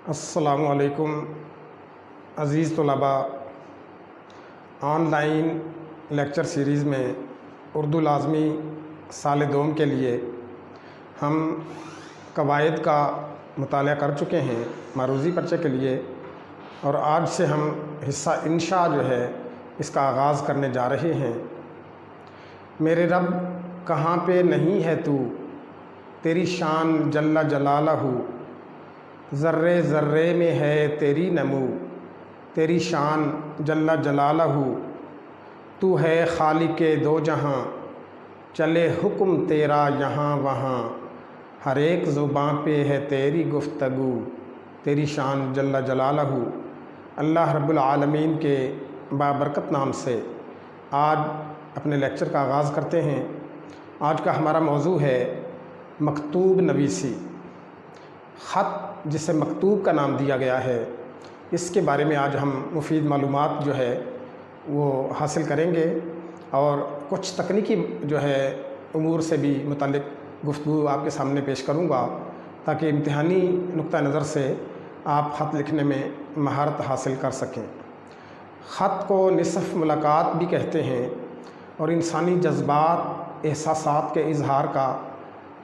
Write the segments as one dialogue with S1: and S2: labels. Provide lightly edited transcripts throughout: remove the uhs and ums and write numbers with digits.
S1: السلام علیکم عزیز طلباء، آن لائن لیکچر سیریز میں اردو لازمی سال دوم کے لیے ہم قواعد کا مطالعہ کر چکے ہیں معروضی پرچے کے لیے، اور آج سے ہم حصہ انشاء جو ہے اس کا آغاز کرنے جا رہے ہیں۔ میرے رب کہاں پہ نہیں ہے تو، تیری شان جل جلالہ، ذرے ذرے میں ہے تیری نمو، تیری شان جل جلالہ، تو ہے خالق دو جہاں، چلے حکم تیرا یہاں وہاں، ہر ایک زباں پہ ہے تیری گفتگو، تیری شان جل جلالہ۔ اللہ رب العالمین کے بابرکت نام سے آج اپنے لیکچر کا آغاز کرتے ہیں۔ آج کا ہمارا موضوع ہے مکتوب نویسی، خط جسے مکتوب کا نام دیا گیا ہے، اس کے بارے میں آج ہم مفید معلومات جو ہے وہ حاصل کریں گے، اور کچھ تکنیکی جو ہے امور سے بھی متعلق گفتگو آپ کے سامنے پیش کروں گا، تاکہ امتحانی نقطہ نظر سے آپ خط لکھنے میں مہارت حاصل کر سکیں۔ خط کو نصف ملاقات بھی کہتے ہیں، اور انسانی جذبات احساسات کے اظہار کا،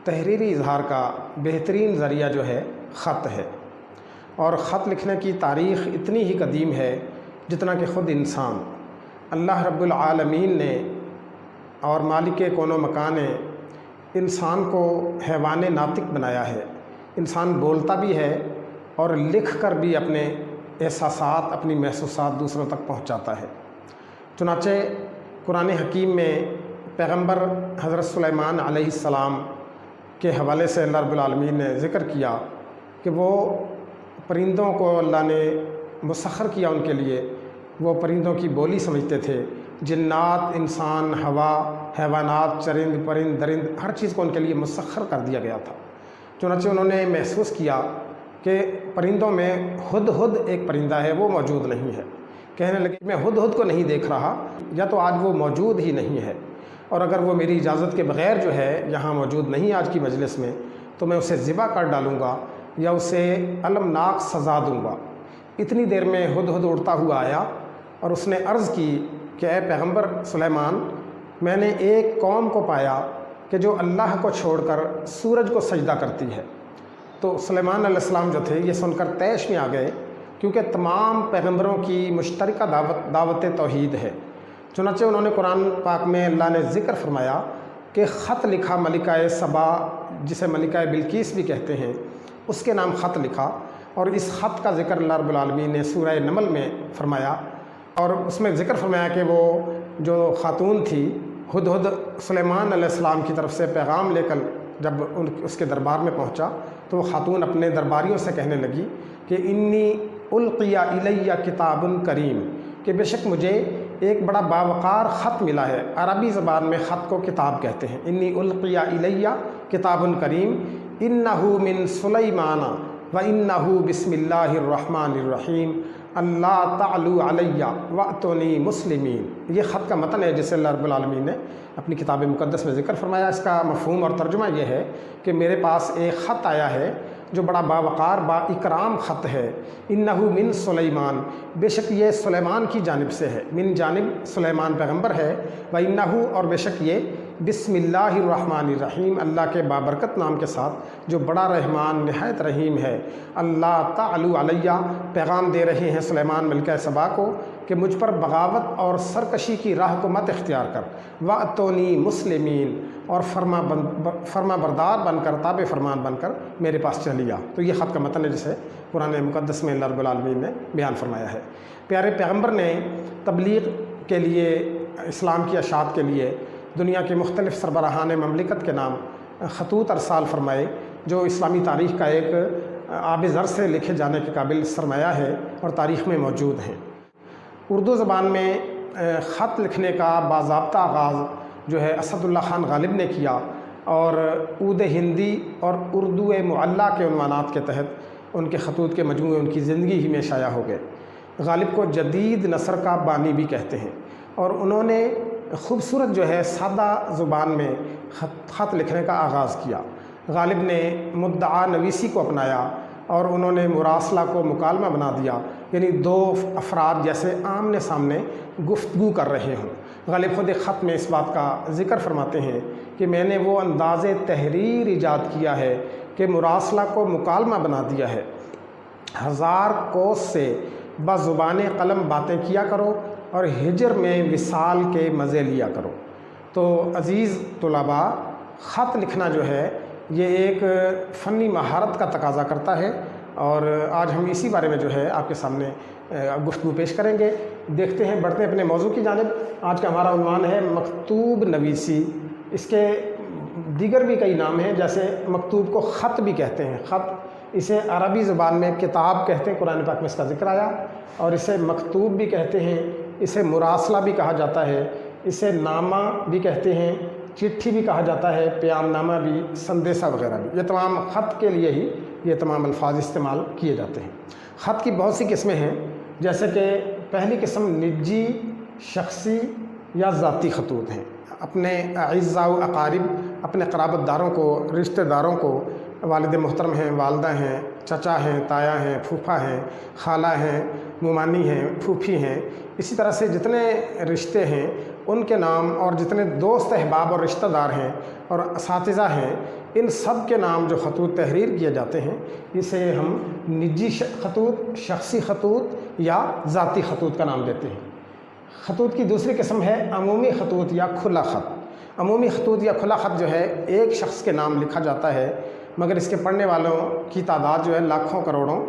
S1: تحریری اظہار کا بہترین ذریعہ جو ہے خط ہے۔ اور خط لکھنے کی تاریخ اتنی ہی قدیم ہے جتنا کہ خود انسان۔ اللہ رب العالمین نے اور مالک کون و مکان نے انسان کو حیوان ناطق بنایا ہے۔ انسان بولتا بھی ہے اور لکھ کر بھی اپنے احساسات، اپنی محسوسات دوسروں تک پہنچاتا ہے۔ چنانچہ قرآن حکیم میں پیغمبر حضرت سلیمان علیہ السلام کے حوالے سے اللہ رب العالمین نے ذکر کیا کہ وہ پرندوں کو اللہ نے مسخر کیا ان کے لیے، وہ پرندوں کی بولی سمجھتے تھے۔ جنات، انسان، ہوا، حیوانات، چرند پرند درند، ہر چیز کو ان کے لیے مسخر کر دیا گیا تھا۔ چنانچہ انہوں نے محسوس کیا کہ پرندوں میں ہد ہد ایک پرندہ ہے، وہ موجود نہیں ہے۔ کہنے لگے میں ہد ہد کو نہیں دیکھ رہا، یا تو آج وہ موجود ہی نہیں ہے، اور اگر وہ میری اجازت کے بغیر جو ہے یہاں موجود نہیں آج کی مجلس میں، تو میں اسے ذبح کر ڈالوں گا یا اسے المناک سزا دوں گا۔ اتنی دیر میں ہد ہد اڑتا ہوا آیا اور اس نے عرض کی کہ اے پیغمبر سلیمان، میں نے ایک قوم کو پایا کہ جو اللہ کو چھوڑ کر سورج کو سجدہ کرتی ہے۔ تو سلیمان علیہ السلام جو تھے یہ سن کر طیش میں آ گئے، کیونکہ تمام پیغمبروں کی مشترکہ دعوت توحید ہے۔ چنانچہ انہوں نے قرآن پاک میں اللہ نے ذکر فرمایا کہ خط لکھا ملکہ سبا، جسے ملکہ بلقیس بھی کہتے ہیں، اس کے نام خط لکھا، اور اس خط کا ذکر اللہ رب العالمین نے سورہ نمل میں فرمایا، اور اس میں ذکر فرمایا کہ وہ جو خاتون تھی ہد ہد سلیمان علیہ السلام کی طرف سے پیغام لے کر جب اس کے دربار میں پہنچا، تو وہ خاتون اپنے درباریوں سے کہنے لگی کہ انی القی الیہ کتاب کریم، کہ بے شک مجھے ایک بڑا باوقار خط ملا ہے۔ عربی زبان میں خط کو کتاب کہتے ہیں۔ انی القی الیہ کتاب کریم انہ من سلیمان و انہ بسم اللہ الرحمن الرحیم اللہ تعلو علیہ واتونی مسلمین۔ یہ خط کا متن ہے جسے اللہ رب العالمین نے اپنی کتاب مقدس میں ذکر فرمایا۔ اس کا مفہوم اور ترجمہ یہ ہے کہ میرے پاس ایک خط آیا ہے جو بڑا باوقار با اکرام خط ہے۔ انہ من سلیمان، بے شک یہ سلیمان کی جانب سے ہے، من جانب سلیمان پیغمبر ہے، و انہ، اور بے شک یہ بسم اللہ الرحمن الرحیم، اللہ کے بابرکت نام کے ساتھ جو بڑا رحمان نہایت رحیم ہے۔ اللہ تعلو علیہ، پیغام دے رہے ہیں سلیمان ملکہ سبا کو کہ مجھ پر بغاوت اور سرکشی کی راہ کو مت اختیار کر، واتونی مسلمین، اور فرما بردار بن کر، تابع فرمان بن کر میرے پاس چلیا۔ تو یہ خط کا متن ہے جسے قرآن مقدس میں اللہ رب العالمین نے بیان فرمایا ہے۔ پیارے پیغمبر نے تبلیغ کے لیے، اسلام کی اشاعت کے لیے دنیا کے مختلف سربراہان مملکت کے نام خطوط ارسال فرمائے، جو اسلامی تاریخ کا ایک آب زر سے لکھے جانے کے قابل سرمایہ ہے اور تاریخ میں موجود ہیں۔ اردو زبان میں خط لکھنے کا باضابطہ آغاز جو ہے اسد اللہ خان غالب نے کیا، اور عود ہندی اور اردو معلیٰ کے عنوانات کے تحت ان کے خطوط کے مجموعے ان کی زندگی ہی میں شائع ہو گئے۔ غالب کو جدید نثر کا بانی بھی کہتے ہیں، اور انہوں نے خوبصورت جو ہے سادہ زبان میں خط لکھنے کا آغاز کیا۔ غالب نے مدعا نویسی کو اپنایا، اور انہوں نے مراسلہ کو مکالمہ بنا دیا، یعنی دو افراد جیسے آمنے سامنے گفتگو کر رہے ہوں۔ غالب خود خط میں اس بات کا ذکر فرماتے ہیں کہ میں نے وہ انداز تحریر ایجاد کیا ہے کہ مراسلہ کو مکالمہ بنا دیا ہے، 1000 کوس سے بزبان قلم باتیں کیا کرو اور ہجر میں وصال کے مزے لیا کرو۔ تو عزیز طلباء، خط لکھنا جو ہے یہ ایک فنی مہارت کا تقاضا کرتا ہے، اور آج ہم اسی بارے میں جو ہے آپ کے سامنے گفتگو پیش کریں گے۔ دیکھتے ہیں، بڑھتے ہیں اپنے موضوع کی جانب۔ آج کا ہمارا عنوان ہے مکتوب نویسی۔ اس کے دیگر بھی کئی نام ہیں، جیسے مکتوب کو خط بھی کہتے ہیں، خط اسے عربی زبان میں کتاب کہتے ہیں، قرآن پاک میں اس کا ذکر آیا، اور اسے مکتوب بھی کہتے ہیں، اسے مراسلہ بھی کہا جاتا ہے، اسے نامہ بھی کہتے ہیں، چٹھی بھی کہا جاتا ہے، پیام نامہ بھی، سندیسہ وغیرہ بھی۔ یہ تمام خط کے لیے ہی یہ تمام الفاظ استعمال کیے جاتے ہیں۔ خط کی بہت سی قسمیں ہیں، جیسے کہ پہلی قسم نجی، شخصی یا ذاتی خطوط ہیں۔ اپنے اعزاء و اقارب، اپنے قرابت داروں کو، رشتہ داروں کو، والد محترم ہیں، والدہ ہیں، چچا ہیں، تایا ہیں، پھوپھا ہیں، خالہ ہیں، مومانی ہیں، پھوپھی ہیں، اسی طرح سے جتنے رشتے ہیں ان کے نام، اور جتنے دوست احباب اور رشتہ دار ہیں اور اساتذہ ہیں، ان سب کے نام جو خطوط تحریر کیے جاتے ہیں، اسے ہم نجی خطوط، شخصی خطوط یا ذاتی خطوط کا نام دیتے ہیں۔ خطوط کی دوسری قسم ہے عمومی خطوط یا کھلا خط۔ عمومی خطوط یا کھلا خط جو ہے ایک شخص کے نام لکھا جاتا ہے، مگر اس کے پڑھنے والوں کی تعداد جو ہے لاکھوں کروڑوں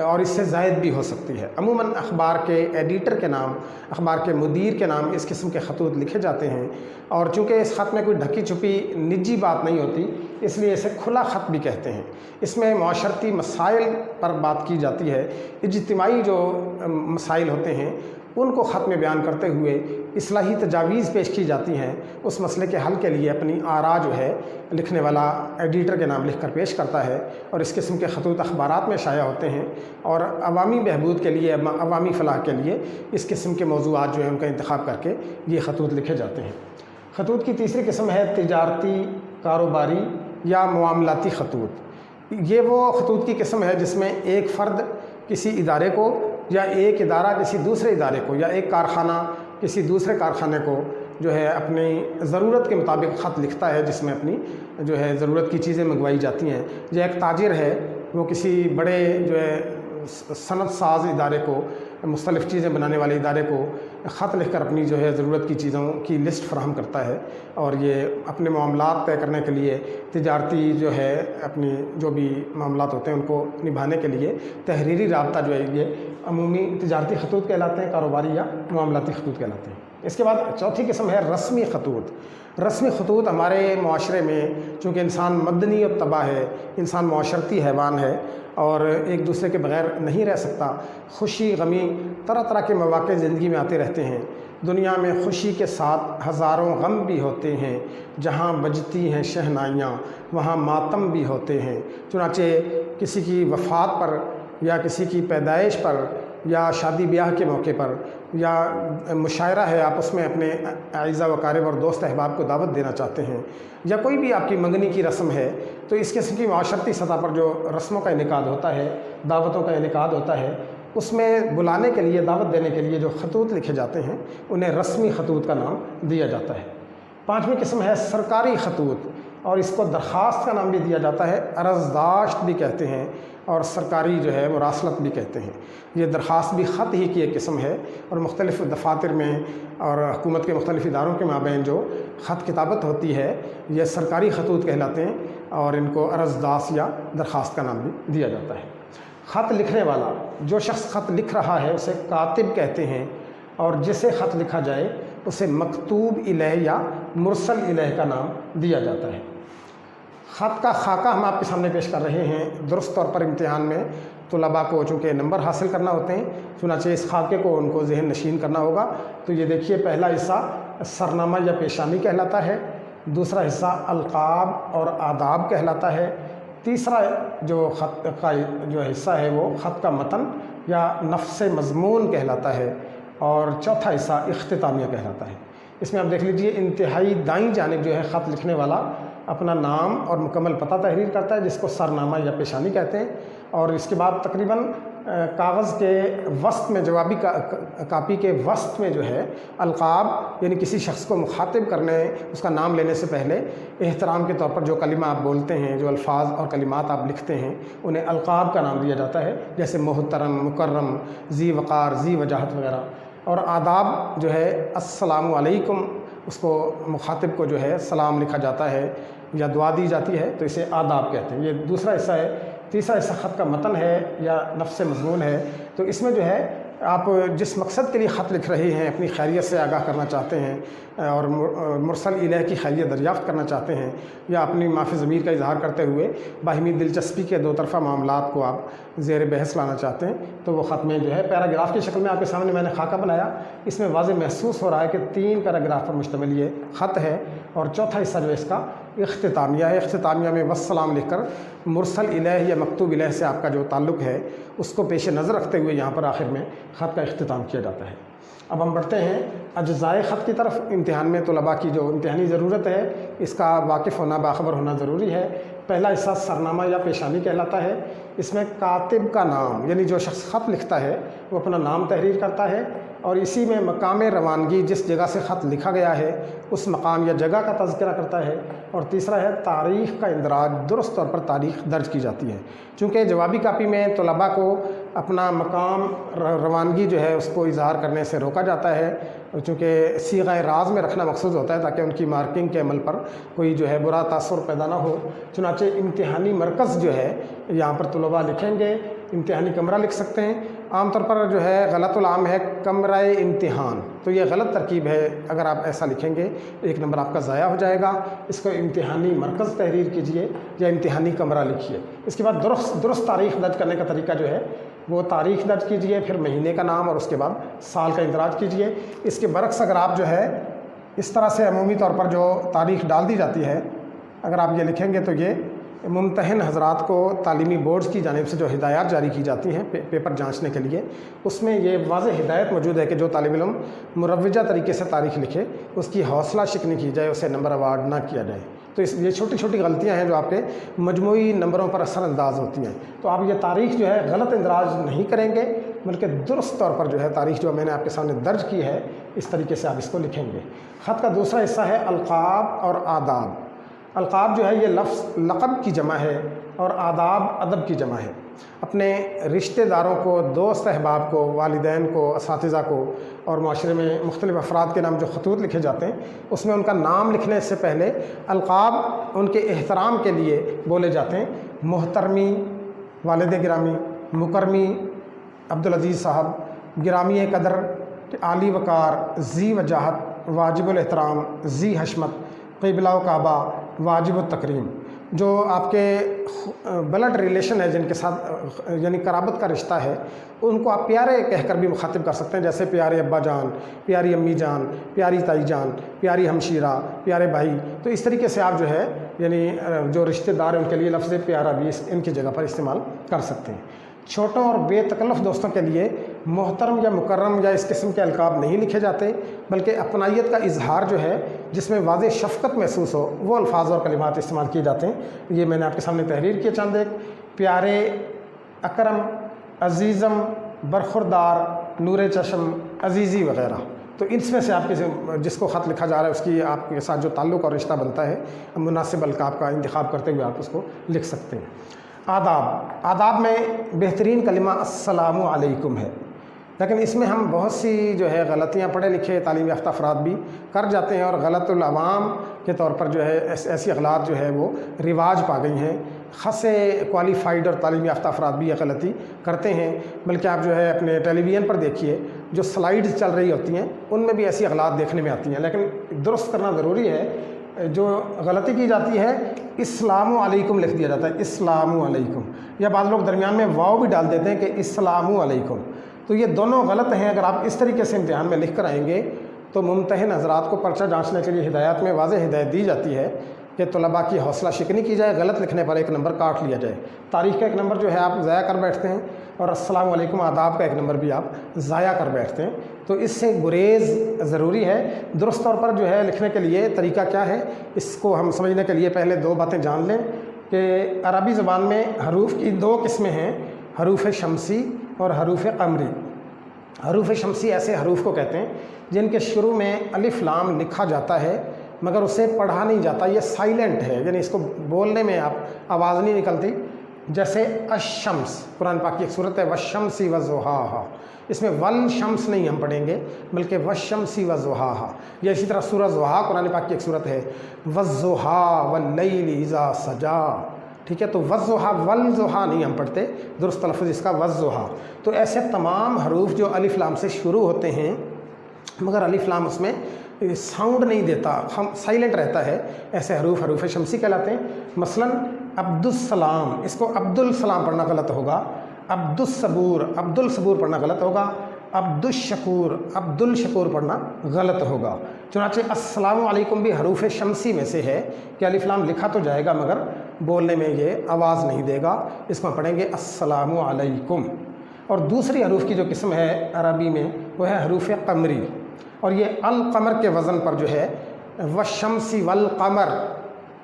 S1: اور اس سے زائد بھی ہو سکتی ہے۔ عموماً اخبار کے ایڈیٹر کے نام، اخبار کے مدیر کے نام اس قسم کے خطوط لکھے جاتے ہیں، اور چونکہ اس خط میں کوئی ڈھکی چھپی نجی بات نہیں ہوتی، اس لیے اسے کھلا خط بھی کہتے ہیں۔ اس میں معاشرتی مسائل پر بات کی جاتی ہے، اجتماعی جو مسائل ہوتے ہیں ان کو خط میں بیان کرتے ہوئے اصلاحی تجاویز پیش کی جاتی ہیں۔ اس مسئلے کے حل کے لیے اپنی آراء جو ہے لکھنے والا ایڈیٹر کے نام لکھ کر پیش کرتا ہے، اور اس قسم کے خطوط اخبارات میں شائع ہوتے ہیں، اور عوامی بہبود کے لیے، عوامی فلاح کے لیے اس قسم کے موضوعات جو ہیں ان کا انتخاب کر کے یہ خطوط لکھے جاتے ہیں۔ خطوط کی تیسری قسم ہے تجارتی، کاروباری یا معاملاتی خطوط۔ یہ وہ خطوط کی قسم ہے جس میں ایک فرد کسی ادارے کو، یا ایک ادارہ کسی دوسرے ادارے کو، یا ایک کارخانہ کسی دوسرے کارخانے کو جو ہے اپنی ضرورت کے مطابق خط لکھتا ہے، جس میں اپنی جو ہے ضرورت کی چیزیں منگوائی جاتی ہیں۔ یا ایک تاجر ہے، وہ کسی بڑے جو ہے صنعت ساز ادارے کو، مختلف چیزیں بنانے والے ادارے کو خط لکھ کر اپنی جو ہے ضرورت کی چیزوں کی لسٹ فراہم کرتا ہے، اور یہ اپنے معاملات طے کرنے کے لیے، تجارتی جو ہے اپنی جو بھی معاملات ہوتے ہیں ان کو نبھانے کے لیے تحریری رابطہ جو ہے یہ عمومی تجارتی خطوط کہلاتے ہیں، کاروباری یا معاملاتی خطوط کہلاتے ہیں۔ اس کے بعد چوتھی قسم ہے رسمی خطوط۔ رسمی خطوط ہمارے معاشرے میں، چونکہ انسان مدنی و طبع ہے، انسان معاشرتی حیوان ہے اور ایک دوسرے کے بغیر نہیں رہ سکتا، خوشی غمی طرح طرح کے مواقع زندگی میں آتے رہتے ہیں۔ دنیا میں خوشی کے ساتھ ہزاروں غم بھی ہوتے ہیں، جہاں بجتی ہیں شہنائیاں وہاں ماتم بھی ہوتے ہیں۔ چنانچہ کسی کی وفات پر، یا کسی کی پیدائش پر، یا شادی بیاہ کے موقع پر، یا مشاعرہ ہے، آپ اس میں اپنے اعزاء و اقارب اور دوست احباب کو دعوت دینا چاہتے ہیں، یا کوئی بھی آپ کی منگنی کی رسم ہے، تو اس قسم کی معاشرتی سطح پر جو رسموں کا انعقاد ہوتا ہے، دعوتوں کا انعقاد ہوتا ہے، اس میں بلانے کے لیے، دعوت دینے کے لیے جو خطوط لکھے جاتے ہیں انہیں رسمی خطوط کا نام دیا جاتا ہے۔ پانچویں قسم ہے سرکاری خطوط، اور اس کو درخواست کا نام بھی دیا جاتا ہے، عرضداشت بھی کہتے ہیں، اور سرکاری جو ہے مراسلت بھی کہتے ہیں۔ یہ درخواست بھی خط ہی کی ایک قسم ہے، اور مختلف دفاتر میں اور حکومت کے مختلف اداروں کے مابین جو خط کتابت ہوتی ہے یہ سرکاری خطوط کہلاتے ہیں، اور ان کو عرضداشت یا درخواست کا نام بھی دیا جاتا ہے۔ خط لکھنے والا، جو شخص خط لکھ رہا ہے اسے کاتب کہتے ہیں، اور جسے خط لکھا جائے اسے مکتوب الیہ یا مرسل الیہ کا نام دیا جاتا ہے۔ خط کا خاکہ ہم آپ کے سامنے پیش کر رہے ہیں۔ درست طور پر امتحان میں طلباء کو چونکہ نمبر حاصل کرنا ہوتے ہیں، چنانچہ اس خاکے کو ان کو ذہن نشین کرنا ہوگا۔ تو یہ دیکھیے، پہلا حصہ سرنامہ یا پیشانی کہلاتا ہے، دوسرا حصہ القاب اور آداب کہلاتا ہے، تیسرا جو خط کا جو حصہ ہے وہ خط کا متن یا نفس مضمون کہلاتا ہے، اور چوتھا حصہ اختتامیہ کہلاتا ہے۔ اس میں آپ دیکھ لیجئے، انتہائی دائیں جانب جو ہے خط لکھنے والا اپنا نام اور مکمل پتہ تحریر کرتا ہے، جس کو سرنامہ یا پیشانی کہتے ہیں، اور اس کے بعد تقریباً کاغذ کے وسط میں، جوابی کاپی کے وسط میں جو ہے القاب، یعنی کسی شخص کو مخاطب کرنے، اس کا نام لینے سے پہلے احترام کے طور پر جو کلمہ آپ بولتے ہیں، جو الفاظ اور کلمات آپ لکھتے ہیں، انہیں القاب کا نام دیا جاتا ہے، جیسے محترم، مکرم، ذی وقار، ذی وجاہت وغیرہ۔ اور آداب جو ہے السلام علیکم، اس کو مخاطب کو جو ہے سلام لکھا جاتا ہے یا دعا دی جاتی ہے، تو اسے آداب کہتے ہیں۔ یہ دوسرا حصہ ہے۔ تیسرا حصہ خط کا متن ہے یا نفس مضمون ہے، تو اس میں جو ہے آپ جس مقصد کے لیے خط لکھ رہے ہیں، اپنی خیریت سے آگاہ کرنا چاہتے ہیں اور مرسل الیہ کی خیریت دریافت کرنا چاہتے ہیں، یا اپنی معافی ضمیر کا اظہار کرتے ہوئے باہمی دلچسپی کے دو طرفہ معاملات کو آپ زیر بحث لانا چاہتے ہیں، تو وہ خط میں جو ہے پیراگراف کی شکل میں آپ کے سامنے میں نے خاکہ بنایا۔ اس میں واضح محسوس ہو رہا ہے کہ 3 پیراگراف پر مشتمل یہ خط ہے، اور چوتھا حصہ جو اس کا اختتامیہ ہے۔ اختتامیہ میں والسلام لکھ کر مرسل الیہ یا مکتوب الیہ سے آپ کا جو تعلق ہے اس کو پیش نظر رکھتے ہوئے یہاں پر آخر میں خط کا اختتام کیا جاتا ہے۔ اب ہم بڑھتے ہیں اجزائے خط کی طرف۔ امتحان میں طلباء کی جو امتحانی ضرورت ہے، اس کا واقف ہونا، باخبر ہونا ضروری ہے۔ پہلا حصہ سرنامہ یا پیشانی کہلاتا ہے۔ اس میں کاتب کا نام، یعنی جو شخص خط لکھتا ہے وہ اپنا نام تحریر کرتا ہے، اور اسی میں مقام روانگی، جس جگہ سے خط لکھا گیا ہے اس مقام یا جگہ کا تذکرہ کرتا ہے۔ اور تیسرا ہے تاریخ کا اندراج، درست طور پر تاریخ درج کی جاتی ہے۔ چونکہ جوابی کاپی میں طلباء کو اپنا مقام روانگی جو ہے اس کو اظہار کرنے سے روکا جاتا ہے، چونکہ صیغہ راز میں رکھنا مقصود ہوتا ہے تاکہ ان کی مارکنگ کے عمل پر کوئی جو ہے برا تاثر پیدا نہ ہو۔ چنانچہ امتحانی مرکز جو ہے یہاں پر طلباء لکھیں گے، امتحانی کمرہ لکھ سکتے ہیں۔ عام طور پر جو ہے غلط العام ہے کمرہ امتحان، تو یہ غلط ترکیب ہے۔ اگر آپ ایسا لکھیں گے 1 نمبر آپ کا ضائع ہو جائے گا۔ اس کو امتحانی مرکز تحریر کیجئے یا امتحانی کمرہ لکھیے۔ اس کے بعد درست تاریخ درج کرنے کا طریقہ جو ہے وہ تاریخ درج کیجئے، پھر مہینے کا نام اور اس کے بعد سال کا اندراج کیجئے۔ اس کے برعکس اگر آپ جو ہے اس طرح سے عمومی طور پر جو تاریخ ڈال دی جاتی ہے، اگر آپ یہ لکھیں گے تو یہ ممتحن حضرات کو تعلیمی بورڈز کی جانب سے جو ہدایات جاری کی جاتی ہیں پیپر جانچنے کے لیے، اس میں یہ واضح ہدایت موجود ہے کہ جو طالب علم مروجہ طریقے سے تاریخ لکھے اس کی حوصلہ شکنی کی جائے، اسے نمبر اوارڈ نہ کیا جائے۔ تو یہ چھوٹی چھوٹی غلطیاں ہیں جو آپ کے مجموعی نمبروں پر اثر انداز ہوتی ہیں۔ تو آپ یہ تاریخ جو ہے غلط اندراج نہیں کریں گے، بلکہ درست طور پر جو ہے تاریخ جو میں نے آپ کے سامنے درج کی ہے اس طریقے سے آپ اس کو لکھیں گے۔ خط کا دوسرا حصہ ہے القاب اور آداب۔ القاب جو ہے یہ لفظ لقب کی جمع ہے، اور آداب ادب کی جمع ہے۔ اپنے رشتہ داروں کو، دوست احباب کو، والدین کو، اساتذہ کو اور معاشرے میں مختلف افراد کے نام جو خطوط لکھے جاتے ہیں اس میں ان کا نام لکھنے سے پہلے القاب ان کے احترام کے لیے بولے جاتے ہیں۔ محترمی، والد گرامی، مکرمی، عبدالعزیز صاحب، گرامی قدر، عالی وقار، ذی وجاہت، واجب الاحترام، ذی حشمت، قبلہ و کعبہ، واجب التکریم۔ جو آپ کے بلڈ ریلیشن ہے، جن کے ساتھ یعنی قرابت کا رشتہ ہے، ان کو آپ پیارے کہہ کر بھی مخاطب کر سکتے ہیں، جیسے پیارے ابا جان، پیاری امی جان، پیاری تائی جان، پیاری ہمشیرہ، پیارے بھائی۔ تو اس طریقے سے آپ جو ہے یعنی جو رشتہ دار ہیں ان کے لیے لفظ پیارا بھی ان کی جگہ پر استعمال کر سکتے ہیں۔ چھوٹوں اور بے تکلف دوستوں کے لیے محترم یا مکرم یا اس قسم کے القاب نہیں لکھے جاتے، بلکہ اپنائیت کا اظہار جو ہے جس میں واضح شفقت محسوس ہو وہ الفاظ اور کلمات استعمال کیے جاتے ہیں۔ یہ میں نے آپ کے سامنے تحریر کیے چند ایک: پیارے، اکرم، عزیزم، برخوردار، نور چشم، عزیزی وغیرہ۔ تو اس میں سے آپ جس کو خط لکھا جا رہا ہے اس کی آپ کے ساتھ جو تعلق اور رشتہ بنتا ہے، مناسب القاب کا انتخاب کرتے ہوئے آپ اس کو لکھ سکتے ہیں۔ آداب میں بہترین کلمہ السلام علیکم ہے، لیکن اس میں ہم بہت سی جو ہے غلطیاں پڑھے لکھے تعلیم یافتہ افراد بھی کر جاتے ہیں، اور غلط العوام کے طور پر جو ہے ایسی اغلاط جو ہے وہ رواج پا گئی ہیں۔ خاصے کوالیفائڈ اور تعلیم یافتہ افراد بھی یہ غلطی کرتے ہیں، بلکہ آپ جو ہے اپنے ٹیلی ویژن پر دیکھیے جو سلائیڈز چل رہی ہوتی ہیں ان میں بھی ایسی اغلاط دیکھنے میں آتی ہیں، لیکن درست کرنا ضروری ہے۔ جو غلطی کی جاتی ہے السلام علیکم لکھ دیا جاتا ہے، السلام علیکم، یا بعض لوگ درمیان میں واو بھی ڈال دیتے ہیں کہ السلام علیکم، تو یہ دونوں غلط ہیں۔ اگر آپ اس طریقے سے امتحان میں لکھ کر آئیں گے تو ممتحن حضرات کو پرچہ جانچنے کے لیے ہدایات میں واضح ہدایت دی جاتی ہے کہ طلباء کی حوصلہ شکنی کی جائے، غلط لکھنے پر 1 نمبر کاٹ لیا جائے۔ تاریخ کا 1 نمبر جو ہے آپ ضائع کر بیٹھتے ہیں، اور السلام علیکم آداب کا 1 نمبر بھی آپ ضائع کر بیٹھتے ہیں۔ تو اس سے گریز ضروری ہے۔ درست طور پر جو ہے لکھنے کے لیے طریقہ کیا ہے، اس کو ہم سمجھنے کے لیے پہلے 2 باتیں جان لیں۔ کہ عربی زبان میں حروف کی دو قسمیں ہیں، حروف شمسی اور حروف قمری۔ حروف شمسی ایسے حروف کو کہتے ہیں جن کے شروع میں الف لام لکھا جاتا ہے مگر اسے پڑھا نہیں جاتا، یہ سائلنٹ ہے، یعنی اس کو بولنے میں آپ آواز نہیں نکلتی۔ جیسے الشمس، قرآن پاک کی ایک صورت ہے والشمس وضحاہا، اس میں والشمس نہیں ہم پڑھیں گے بلکہ والشمس وضحاہا۔ یا اسی طرح سورہ ضحیٰ قرآن پاک کی ایک صورت ہے والضحیٰ واللیل اذا سجا، ٹھیک ہے، تو والضحیٰ والضحیٰ نہیں ہم پڑھتے، درست تلفظ اس کا والضحیٰ۔ تو ایسے تمام حروف جو الف لام سے شروع ہوتے ہیں مگر الف لام اس میں ساؤنڈ نہیں دیتا، سائلنٹ رہتا ہے، ایسے حروف حروف شمسی کہلاتے ہیں۔ مثلا عبد السلام، اس کو عبد السلام پڑھنا غلط ہوگا، عبد الصبور، عبد الصبور پڑھنا غلط ہوگا، عبد الشکور، عبد الشکور پڑھنا غلط ہوگا۔ چنانچہ السلام علیکم بھی حروف شمسی میں سے ہے کہ الف لام لکھا تو جائے گا مگر بولنے میں یہ آواز نہیں دے گا، اس کو پڑھیں گے السلام علیکم۔ اور دوسری حروف کی جو قسم ہے عربی میں وہ ہے حروف قمری، اور یہ القمر کے وزن پر جو ہے والشمس والقمر،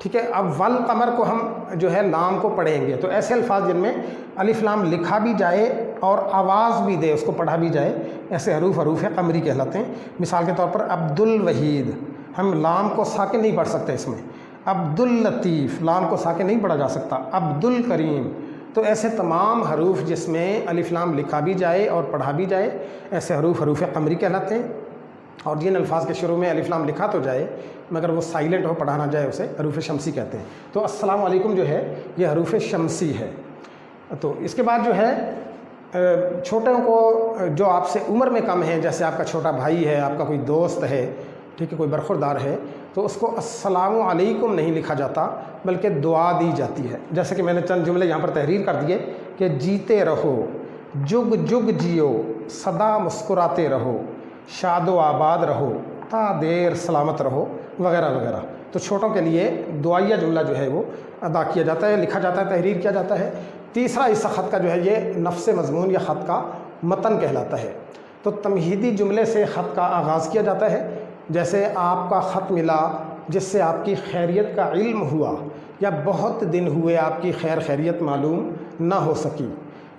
S1: ٹھیک ہے۔ اب والقمر کو ہم جو ہے لام کو پڑھیں گے، تو ایسے الفاظ جن میں الف لام لکھا بھی جائے اور آواز بھی دے، اس کو پڑھا بھی جائے، ایسے حروف حروف قمری کہلاتے ہیں۔ مثال کے طور پر عبد الوحید، ہم لام کو ساکن نہیں پڑھ سکتے اس میں۔ عبد اللطیف، لام کو ساکن نہیں پڑھا جا سکتا۔ عبد الکریم، تو ایسے تمام حروف جس میں الف لام لکھا بھی جائے اور پڑھا بھی جائے، ایسے حروف حروف قمری کہلاتے ہیں۔ اور جن الفاظ کے شروع میں الف لام لکھا تو جائے مگر وہ سائلنٹ ہو، پڑھا نہ جائے، اسے حروف شمسی کہتے ہیں۔ تو السلام علیکم جو ہے یہ حروف شمسی ہے۔ تو اس کے بعد جو ہے چھوٹوں کو جو آپ سے عمر میں کم ہیں، جیسے آپ کا چھوٹا بھائی ہے، آپ کا کوئی دوست ہے، ٹھیک ہے، کوئی برخوردار ہے، تو اس کو السلام علیکم نہیں لکھا جاتا بلکہ دعا دی جاتی ہے۔ جیسے کہ میں نے چند جملے یہاں پر تحریر کر دیے کہ جیتے رہو، جگ جگ جیو، سدا مسکراتے رہو، شاد و آباد رہو، تا دیر سلامت رہو، وغیرہ وغیرہ۔ تو چھوٹوں کے لیے دعائیہ جملہ جو ہے وہ ادا کیا جاتا ہے، لکھا جاتا ہے، تحریر کیا جاتا ہے۔ تیسرا حصہ خط کا جو ہے یہ نفس مضمون یا خط کا متن کہلاتا ہے۔ تو تمہیدی جملے سے خط کا آغاز کیا جاتا ہے، جیسے آپ کا خط ملا جس سے آپ کی خیریت کا علم ہوا، یا بہت دن ہوئے آپ کی خیر خیریت معلوم نہ ہو سکی،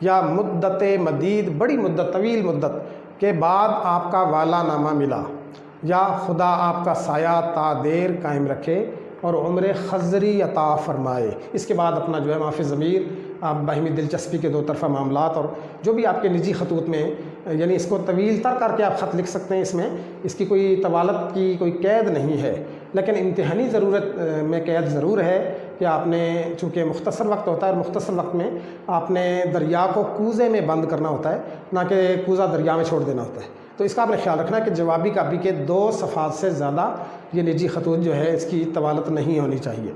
S1: یا مدت مدید، بڑی مدت، طویل مدت کے بعد آپ کا والا نامہ ملا، یا خدا آپ کا سایہ تا دیر قائم رکھے اور عمر خضری عطا فرمائے۔ اس کے بعد اپنا جو ہے معافی ضمیر، آپ باہمی دلچسپی کے دو طرفہ معاملات اور جو بھی آپ کے نجی خطوط میں، یعنی اس کو طویل تر کر کے آپ خط لکھ سکتے ہیں، اس میں اس کی کوئی طوالت کی کوئی قید نہیں ہے، لیکن امتحانی ضرورت میں قید ضرور ہے کہ آپ نے، چونکہ مختصر وقت ہوتا ہے اور مختصر وقت میں آپ نے دریا کو کوزے میں بند کرنا ہوتا ہے، نہ کہ کوزہ دریا میں چھوڑ دینا ہوتا ہے۔ تو اس کا آپ نے خیال رکھنا ہے کہ جوابی کاپی کے 2 صفحات سے زیادہ یہ نجی خطوط جو ہے اس کی طوالت نہیں ہونی چاہیے۔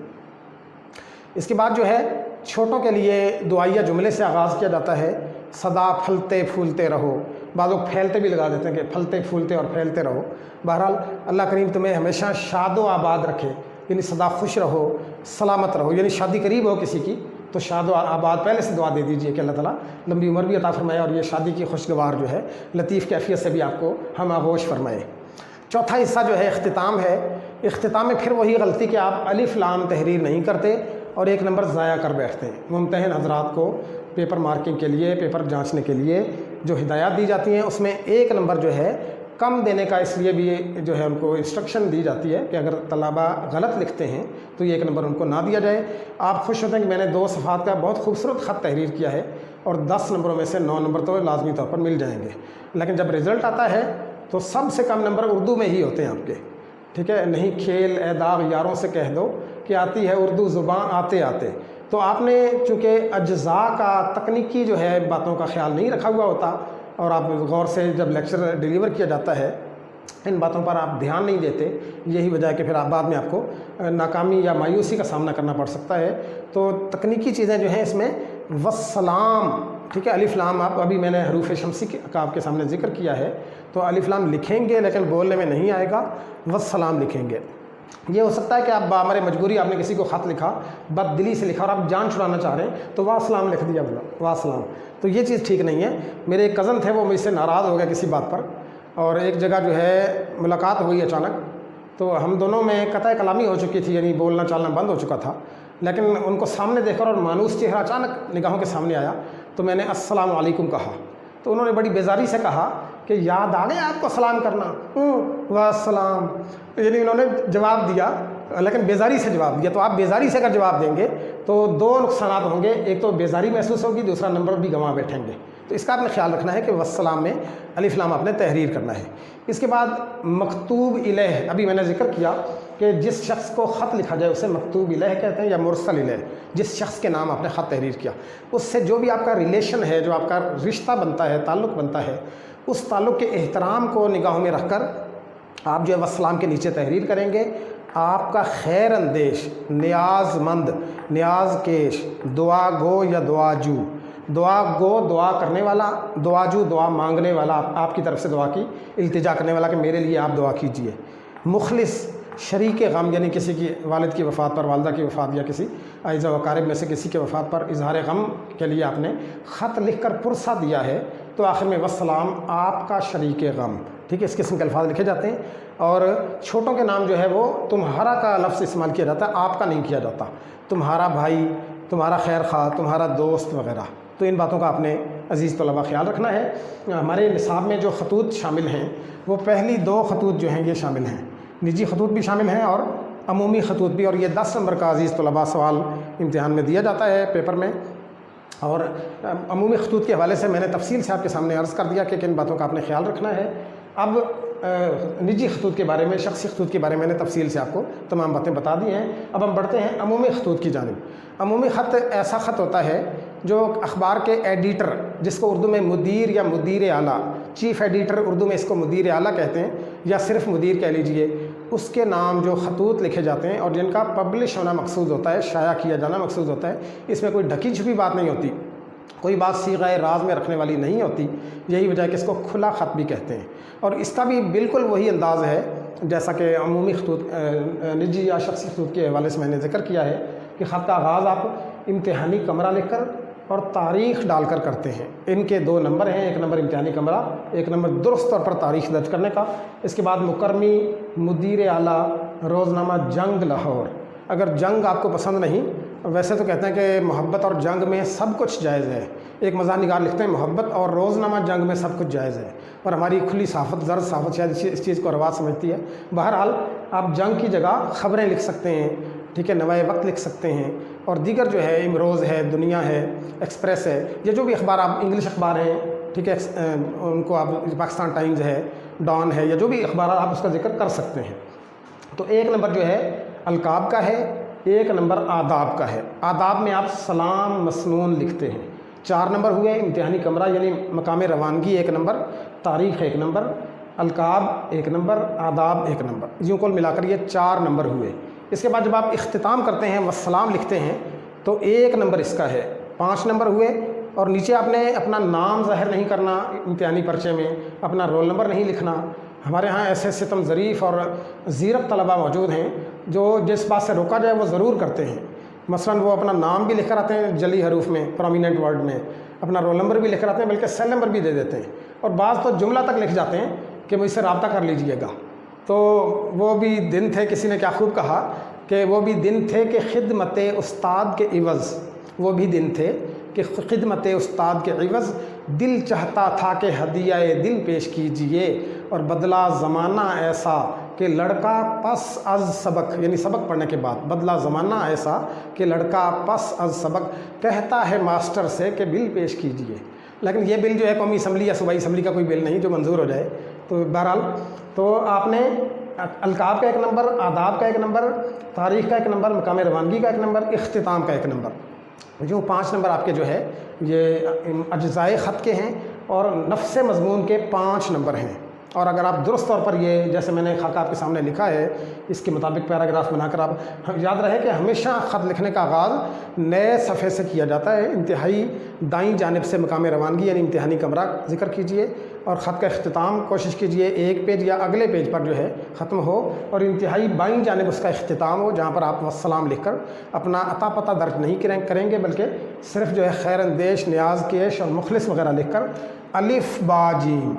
S1: اس کے بعد جو ہے چھوٹوں کے لیے دعائیہ جملے سے آغاز کیا جاتا ہے، سدا پھلتے پھولتے رہو، بعض لوگ پھیلتے بھی لگا دیتے ہیں کہ پھلتے پھولتے اور پھیلتے رہو۔ بہرحال اللہ کریم تمہیں ہمیشہ شاد و آباد رکھے، یعنی سدا خوش رہو، سلامت رہو، یعنی شادی قریب ہو کسی کی تو شاد و آباد پہلے سے دعا دے دیجئے کہ اللہ تعالیٰ لمبی عمر بھی عطا فرمائے اور یہ شادی کی خوشگوار جو ہے لطیف کیفیت سے بھی آپ کو ہم آغوش فرمائے۔ چوتھا حصہ جو ہے اختتام ہے۔ اختتام میں پھر وہی غلطی کہ آپ الف لام تحریر نہیں کرتے اور 1 نمبر ضائع کر بیٹھتے ہیں۔ ممتحن حضرات کو پیپر مارکنگ کے لیے، پیپر جانچنے کے لیے جو ہدایات دی جاتی ہیں اس میں 1 نمبر جو ہے کم دینے کا اس لیے بھی جو ہے ان کو انسٹرکشن دی جاتی ہے کہ اگر طلبہ غلط لکھتے ہیں تو یہ 1 نمبر ان کو نہ دیا جائے۔ آپ خوش ہوتے ہیں کہ میں نے 2 صفحات کا بہت خوبصورت خط تحریر کیا ہے اور 10 نمبروں میں سے 9 نمبر تو لازمی طور پر مل جائیں گے، لیکن جب رزلٹ آتا ہے تو سب سے کم نمبر اردو میں ہی ہوتے ہیں آپ کے، ٹھیک ہے۔ نہیں کھیل اے داغ یاروں سے کہہ دو کہ آتی ہے اردو زبان آتے آتے۔ تو آپ نے چونکہ اجزاء کا تکنیکی جو ہے باتوں کا خیال نہیں رکھا ہوا ہوتا اور آپ غور سے جب لیکچر ڈیلیور کیا جاتا ہے ان باتوں پر آپ دھیان نہیں دیتے، یہی وجہ ہے کہ پھر آپ بعد میں آپ کو ناکامی یا مایوسی کا سامنا کرنا پڑ سکتا ہے۔ تو تکنیکی چیزیں جو ہیں اس میں والسلام، ٹھیک ہے، الف لام آپ ابھی میں نے حروف شمسی کا آپ کے سامنے ذکر کیا ہے، تو الف لام لکھیں گے لیکن بولنے میں نہیں آئے گا، والسلام لکھیں گے۔ یہ ہو سکتا ہے کہ آپ بامر مجبوری آپ نے کسی کو خط لکھا، بد دلی سے لکھا اور آپ جان چھڑانا چاہ رہے ہیں تو واہ سلام لکھ دیا، بولا واہ سلام، تو یہ چیز ٹھیک نہیں ہے۔ میرے ایک کزن تھے، وہ مجھ سے ناراض ہو گئے کسی بات پر، اور ایک جگہ جو ہے ملاقات ہوئی اچانک، تو ہم دونوں میں قطع کلامی ہو چکی تھی، یعنی بولنا چالنا بند ہو چکا تھا۔ لیکن ان کو سامنے دیکھ کر اور مانوس چہرہ اچانک نگاہوں کے سامنے آیا تو میں نے السلام علیکم کہا، تو انہوں نے بڑی بیزاری سے کہا کہ یاد آ گیا آپ کو سلام کرنا؟ والسلام، یعنی انہوں نے جواب دیا لیکن بیزاری سے جواب دیا۔ تو آپ بیزاری سے اگر جواب دیں گے تو دو نقصانات ہوں گے، ایک تو بیزاری محسوس ہوگی، دوسرا نمبر بھی گنوا بیٹھیں گے۔ تو اس کا آپ نے خیال رکھنا ہے کہ والسلام میں الف لام آپ نے تحریر کرنا ہے۔ اس کے بعد مکتوب الیہ، ابھی میں نے ذکر کیا کہ جس شخص کو خط لکھا جائے اسے مکتوب الیہ کہتے ہیں یا مرسل الیہ، جس شخص کے نام آپ نے خط تحریر کیا، اس سے جو بھی آپ کا ریلیشن ہے، جو آپ کا رشتہ بنتا ہے، تعلق بنتا ہے، اس تعلق کے احترام کو نگاہوں میں رکھ کر آپ جو ہے والسلام کے نیچے تحریر کریں گے۔ آپ کا خیر اندیش، نیاز مند، نیاز کیش، دعا گو یا دعا جو، دعا گو دعا کرنے والا، دعا جو دعا مانگنے والا، آپ کی طرف سے دعا کی التجا کرنے والا کہ میرے لیے آپ دعا کیجئے۔ مخلص، شریک غم، یعنی کسی کی والد کی وفات پر، والدہ کی وفات یا کسی اعزا و اقارب میں سے کسی کے وفات پر اظہار غم کے لیے آپ نے خط لکھ کر پرسہ دیا ہے تو آخر میں والسلام آپ کا شریک غم، ٹھیک ہے، اس قسم کے الفاظ لکھے جاتے ہیں۔ اور چھوٹوں کے نام جو ہے وہ تمہارا کا لفظ استعمال کیا جاتا ہے، آپ کا نہیں کیا جاتا، تمہارا بھائی، تمہارا خیر خواہ، تمہارا دوست وغیرہ۔ تو ان باتوں کا آپ نے عزیز طلباء خیال رکھنا ہے۔ ہمارے نصاب میں جو خطوط شامل ہیں وہ پہلی دو خطوط جو ہیں یہ شامل ہیں، نجی خطوط بھی شامل ہیں اور عمومی خطوط بھی، اور یہ 10 نمبر کا عزیز طلباء سوال امتحان میں دیا جاتا ہے پیپر میں۔ اور عمومی خطوط کے حوالے سے میں نے تفصیل سے آپ کے سامنے عرض کر دیا کہ کن باتوں کا آپ نے خیال رکھنا ہے۔ اب نجی خطوط کے بارے میں، شخصی خطوط کے بارے میں نے تفصیل سے آپ کو تمام باتیں بتا دی ہیں۔ اب ہم بڑھتے ہیں عمومی خطوط کی جانب۔ عمومی خط ایسا خط ہوتا ہے جو اخبار کے ایڈیٹر، جس کو اردو میں مدیر یا مدیر اعلیٰ، چیف ایڈیٹر اردو میں اس کو مدیر اعلیٰ کہتے ہیں یا صرف مدیر کہہ لیجئے، اس کے نام جو خطوط لکھے جاتے ہیں اور جن کا پبلش ہونا مقصود ہوتا ہے، شائع کیا جانا مقصود ہوتا ہے، اس میں کوئی ڈھکی چھپی بات نہیں ہوتی، کوئی بات صیغہ راز میں رکھنے والی نہیں ہوتی، یہی وجہ ہے کہ اس کو کھلا خط بھی کہتے ہیں۔ اور اس کا بھی بالکل وہی انداز ہے جیسا کہ عمومی خطوط، نجی یا شخصی خطوط کے حوالے سے میں نے ذکر کیا ہے کہ خط کا آغاز آپ امتحانی کمرہ لکھ کر اور تاریخ ڈال کر کرتے ہیں۔ ان کے 2 نمبر ہیں، ایک نمبر امتحانی کمرہ، ایک نمبر درست طور پر تاریخ درج کرنے کا۔ اس کے بعد مکرمی، مدیر اعلیٰ، روزنامہ جنگ لاہور۔ اگر جنگ آپ کو پسند نہیں، ویسے تو کہتے ہیں کہ محبت اور جنگ میں سب کچھ جائز ہے، ایک مزاح نگار لکھتے ہیں محبت اور روزنامہ جنگ میں سب کچھ جائز ہے، اور ہماری کھلی صحافت، زرد صحافت شاید اس چیز کو رواج سمجھتی ہے۔ بہرحال آپ جنگ کی جگہ خبریں لکھ سکتے ہیں، ٹھیک ہے، نوائے وقت لکھ سکتے ہیں، اور دیگر جو ہے امروز ہے، دنیا ہے، ایکسپریس ہے، یہ جو بھی اخبار آپ انگلش اخبار ہیں، ٹھیک ہے، ان کو آپ پاکستان ٹائمز ہے، ڈان ہے، یا جو بھی اخبارات آپ اس کا ذکر کر سکتے ہیں۔ تو ایک نمبر جو ہے القاب کا ہے، ایک نمبر آداب کا ہے۔ آداب میں آپ سلام مسنون لکھتے ہیں۔ 4 نمبر ہوئے امتحانی کمرہ یعنی مقام روانگی 1 نمبر، تاریخ 1 نمبر، القاب 1 نمبر، آداب 1 نمبر، یوں کل ملا کر یہ 4 نمبر ہوئے۔ اس کے بعد جب آپ اختتام کرتے ہیں والسلام لکھتے ہیں تو 1 نمبر اس کا ہے، 5 نمبر ہوئے۔ اور نیچے آپ نے اپنا نام ظاہر نہیں کرنا امتحانی پرچے میں، اپنا رول نمبر نہیں لکھنا۔ ہمارے ہاں ایسے ستم ظریف اور زیرک طلباء موجود ہیں جو جس بات سے روکا جائے وہ ضرور کرتے ہیں، مثلاً وہ اپنا نام بھی لکھ کر آتے ہیں جلی حروف میں، پرومیننٹ ورڈ میں، اپنا رول نمبر بھی لکھ کر آتے ہیں، بلکہ سیل نمبر بھی دے دیتے ہیں، اور بعض تو جملہ تک لکھ جاتے ہیں کہ مجھ سے رابطہ کر لیجئے گا۔ تو وہ بھی دن تھے، کسی نے کیا خوب کہا کہ وہ بھی دن تھے کہ خدمت استاد کے عوض، وہ بھی دن تھے کہ خدمت استاد کے عوض دل چاہتا تھا کہ ہدیہ دل پیش کیجئے، اور بدلا زمانہ ایسا کہ لڑکا پس از سبق، یعنی سبق پڑھنے کے بعد بدلا زمانہ ایسا کہ لڑکا پس از سبق کہتا ہے ماسٹر سے کہ بل پیش کیجئے۔ لیکن یہ بل جو ہے قومی اسمبلی یا صوبائی اسمبلی کا کوئی بل نہیں جو منظور ہو جائے۔ تو بہرحال تو آپ نے القاب کا 1 نمبر، آداب کا 1 نمبر، تاریخ کا 1 نمبر، مقام روانگی کا 1 نمبر، اختتام کا 1 نمبر، جو 5 نمبر آپ کے جو ہے یہ اجزائے خط کے ہیں، اور نفس مضمون کے 5 نمبر ہیں۔ اور اگر آپ درست طور پر یہ جیسے میں نے خاکہ آپ کے سامنے لکھا ہے اس کے مطابق پیراگراف بنا کر، آپ یاد رہے کہ ہمیشہ خط لکھنے کا آغاز نئے صفحے سے کیا جاتا ہے، انتہائی دائیں جانب سے مقام روانگی یعنی امتحانی کمرہ ذکر کیجئے، اور خط کا اختتام کوشش کیجئے 1 پیج یا اگلے پیج پر جو ہے ختم ہو، اور انتہائی بائیں جانب اس کا اختتام ہو جہاں پر آپ والسلام لکھ کر اپنا عطا پتہ درج نہیں کریں گے، بلکہ صرف جو ہے خیر اندیش، نیاز کیش اور مخلص وغیرہ لکھ کر الف با جیم،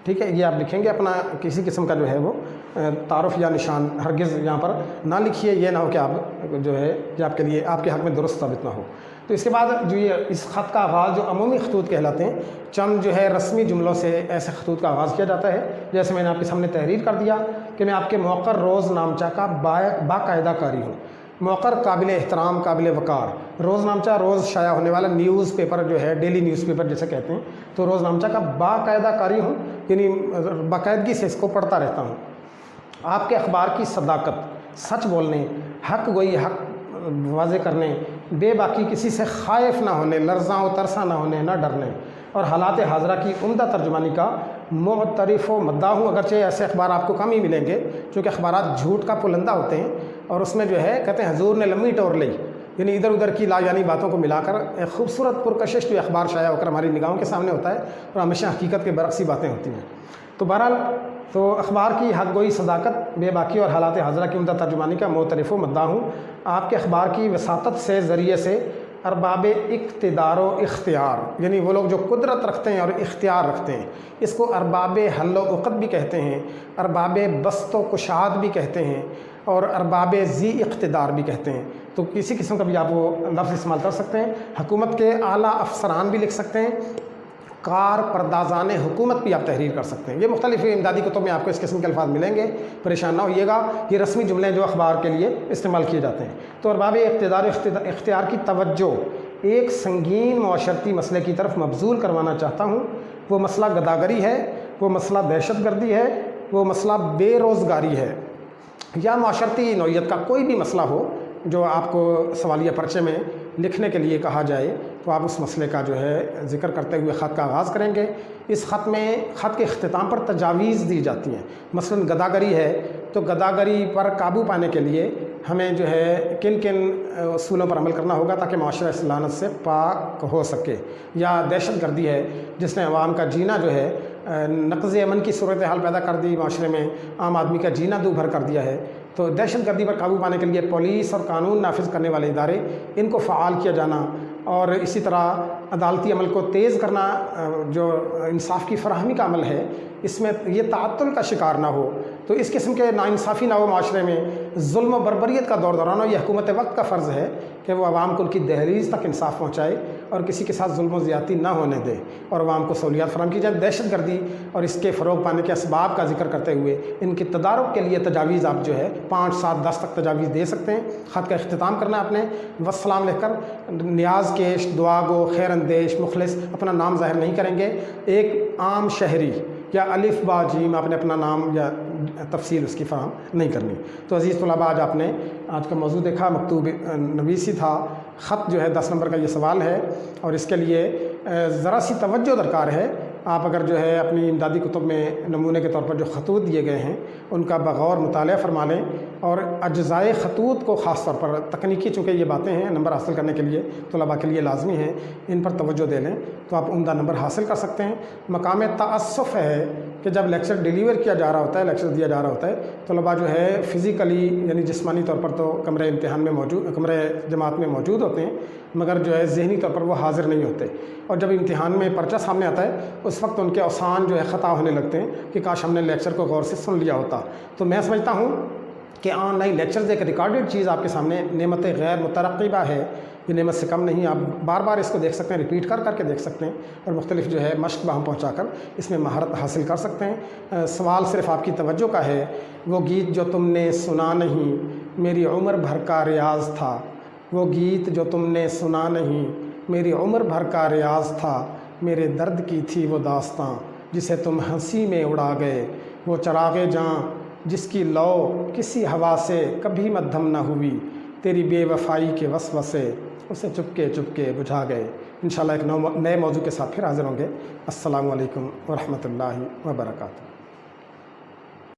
S1: ٹھیک ہے، یہ آپ لکھیں گے، اپنا کسی قسم کا جو ہے وہ تعارف یا نشان ہرگز یہاں پر نہ لکھیے، یہ نہ ہو کہ آپ جو ہے کہ آپ کے لیے آپ کے حق میں درست ثابت نہ ہو۔ تو اس کے بعد جو یہ اس خط کا آغاز جو عمومی خطوط کہلاتے ہیں، چند جو ہے رسمی جملوں سے ایسے خطوط کا آغاز کیا جاتا ہے، جیسے میں نے آپ کے سامنے تحریر کر دیا کہ میں آپ کے موقر روز نامچہ کا باقاعدہ کاری ہوں۔ موقر قابل احترام، قابل وقار۔ روز نامچہ روز شائع ہونے والا نیوز پیپر جو ہے، ڈیلی نیوز پیپر جیسے کہتے ہیں، تو روز نامچہ کا باقاعدہ کاری ہوں، یعنی باقاعدگی سے اس کو پڑھتا رہتا ہوں۔ آپ کے اخبار کی صداقت، سچ بولنے، حق گوئی، حق واضح کرنے، بے باکی کسی سے خائف نہ ہونے، لرزاں و ترساں نہ ہونے، نہ ڈرنے، اور حالات حاضرہ کی عمدہ ترجمانی کا معترف و مداح ہوں۔ اگرچہ ایسے اخبار آپ کو کم ہی ملیں گے، چونکہ اخبارات جھوٹ کا پلندہ ہوتے ہیں، اور اس میں جو ہے کہتے ہیں حضور نے لمبی ٹور لی، یعنی ادھر ادھر کی لا یعنی باتوں کو ملا کر ایک خوبصورت پرکشش جو اخبار شائع ہو کر ہماری نگاہوں کے سامنے ہوتا ہے، اور ہمیشہ حقیقت کے برعکس باتیں ہوتی ہیں۔ تو بہرحال تو اخبار کی حق گوئی، صداقت، بے باکی اور حالات حاضرہ کی عمدہ ترجمانی کا معترف و مداح ہوں۔ آپ کے اخبار کی وساطت سے ذریعے سے ارباب اقتدار و اختیار، یعنی وہ لوگ جو قدرت رکھتے ہیں اور اختیار رکھتے ہیں، اس کو ارباب حل و عقد بھی کہتے ہیں، ارباب بسط و کشاد بھی کہتے ہیں، اور ارباب ذی اقتدار بھی کہتے ہیں۔ تو کسی قسم کا بھی آپ وہ لفظ استعمال کر سکتے ہیں۔ حکومت کے اعلیٰ افسران بھی لکھ سکتے ہیں، کار پردازان حکومت بھی آپ تحریر کر سکتے ہیں۔ یہ مختلف امدادی کتب میں آپ کو اس قسم کے الفاظ ملیں گے، پریشان نہ ہوئیے گا، یہ رسمی جملے ہیں جو اخبار کے لیے استعمال کیے جاتے ہیں۔ تو ارباب اقتدار اختیار کی توجہ ایک سنگین معاشرتی مسئلے کی طرف مبذول کروانا چاہتا ہوں۔ وہ مسئلہ گداگری ہے، وہ مسئلہ دہشت گردی ہے، وہ مسئلہ بے روزگاری ہے، یا معاشرتی نوعیت کا کوئی بھی مسئلہ ہو جو آپ کو سوالیہ پرچے میں لکھنے کے لیے کہا جائے، تو آپ اس مسئلے کا جو ہے ذکر کرتے ہوئے خط کا آغاز کریں گے۔ اس خط میں خط کے اختتام پر تجاویز دی جاتی ہیں۔ مثلاً گداگری ہے تو گداگری پر قابو پانے کے لیے ہمیں جو ہے کن کن اصولوں پر عمل کرنا ہوگا تاکہ معاشرہ اس لعنت سے پاک ہو سکے۔ یا دہشت گردی ہے جس نے عوام کا جینا جو ہے نقض امن کی صورتحال پیدا کر دی، معاشرے میں عام آدمی کا جینا دو بھر کر دیا ہے۔ تو دہشت گردی پر قابو پانے کے لیے پولیس اور قانون نافذ کرنے والے ادارے، ان کو فعال کیا جانا، اور اسی طرح عدالتی عمل کو تیز کرنا، جو انصاف کی فراہمی کا عمل ہے، اس میں یہ تعطل کا شکار نہ ہو، تو اس قسم کے ناانصافی نہ ہو معاشرے میں، ظلم و بربریت کا دور دوران ہو۔ یہ حکومت وقت کا فرض ہے کہ وہ عوام کو ان کی دہلیز تک انصاف پہنچائے اور کسی کے ساتھ ظلم و زیادتی نہ ہونے دے، اور عوام کو سہولیات فراہم کی جائے۔ دہشت گردی اور اس کے فروغ پانے کے اسباب کا ذکر کرتے ہوئے ان کے تدارک کے لیے تجاویز آپ جو ہے 5، 7، 10 تک تجاویز دے سکتے ہیں۔ خط کا اختتام کرنا ہے آپ نے والسلام لکھ کر، نیاز کیش، دعا گو، خیر اندیش، مخلص، اپنا نام ظاہر نہیں کریں گے۔ ایک عام شہری یا الف با جیم آپ نے اپنا نام یا تفصیل اس کی فراہم نہیں کرنی۔ تو عزیز طلباء، آج کا موضوع دیکھا، مکتوب نویسی تھا، خط جو ہے 10 نمبر کا یہ سوال ہے، اور اس کے لیے ذرا سی توجہ درکار ہے۔ آپ اگر جو ہے اپنی امدادی کتب میں نمونے کے طور پر جو خطوط دیے گئے ہیں ان کا بغور مطالعہ فرما لیں، اور اجزائے خطوط کو خاص طور پر تکنیکی، چونکہ یہ باتیں ہیں نمبر حاصل کرنے کے لیے طلباء کے لیے لازمی ہیں، ان پر توجہ دے لیں تو آپ عمدہ نمبر حاصل کر سکتے ہیں۔ مقام تأسف ہے کہ جب لیکچر ڈیلیور کیا جا رہا ہوتا ہے، لیکچر دیا جا رہا ہوتا ہے، طلباء جو ہے فزیکلی یعنی جسمانی طور پر تو کمرے امتحان میں موجود، کمرے جماعت میں موجود ہوتے ہیں، مگر جو ہے ذہنی طور پر وہ حاضر نہیں ہوتے، اور جب امتحان میں پرچہ سامنے آتا ہے اس وقت ان کے اوسان جو ہے خطا ہونے لگتے ہیں کہ کاش ہم نے لیکچر کو غور سے سن لیا ہوتا۔ تو میں سمجھتا ہوں کہ آن لائن لیکچرز ایک ریکارڈڈ چیز آپ کے سامنے نعمت غیر مترقبہ ہے، یہ نعمت سے کم نہیں، آپ بار بار اس کو دیکھ سکتے ہیں، ریپیٹ کر کر کے دیکھ سکتے ہیں، اور مختلف جو ہے مشق باہم پہنچا کر اس میں مہارت حاصل کر سکتے ہیں۔ سوال صرف آپ کی توجہ کا ہے، وہ گیت جو تم نے سنا نہیں میری عمر بھر کا ریاض تھا، وہ گیت جو تم نے سنا نہیں میری عمر بھر کا ریاض تھا، میرے درد کی تھی وہ داستاں جسے تم ہنسی میں اڑا گئے، وہ چراغ جاں جس کی لو کسی ہوا سے کبھی مدھم نہ ہوئی، تیری بے وفائی کے وسوسے اسے چپکے چپکے بجھا گئے۔ انشاءاللہ ایک نئے موضوع کے ساتھ پھر حاضر ہوں گے۔ السلام علیکم ورحمۃ اللہ وبرکاتہ۔